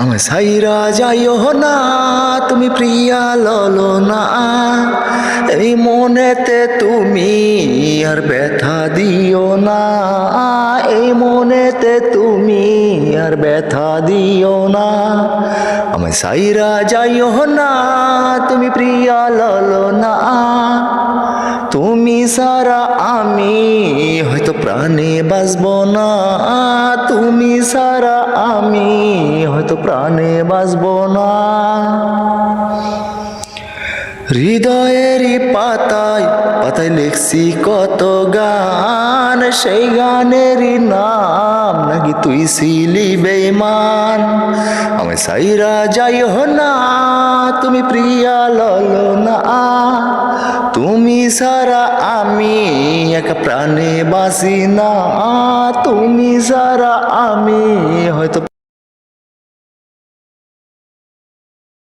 আমায় সাইরা যাইও না তুমি প্রিয়া ললনা, এই মনেতে তুমি আর ব্যথা দিও না, এই মনেতে তুমি আর ব্যথা দিও না। আমায় সাইরা যাইও না তুমি প্রিয়া ললনা, তুমি সারা আমি হয়তো প্রাণে বাঁচব না, তুমি সারা আমি হয়তো প্রাণে বাঁচব না। হৃদয়েরই পাতায় পাতায় লিখছি কত গান, সেই গানেরই নাম নাকি তুই ছিলি বেঈমান। আমায় সাইরা যাইও না তুমি প্রিয়া ললনা, তুমি সারা আমি একা প্রাণে বাঁচি না, তুমি সারা আমি হয়তো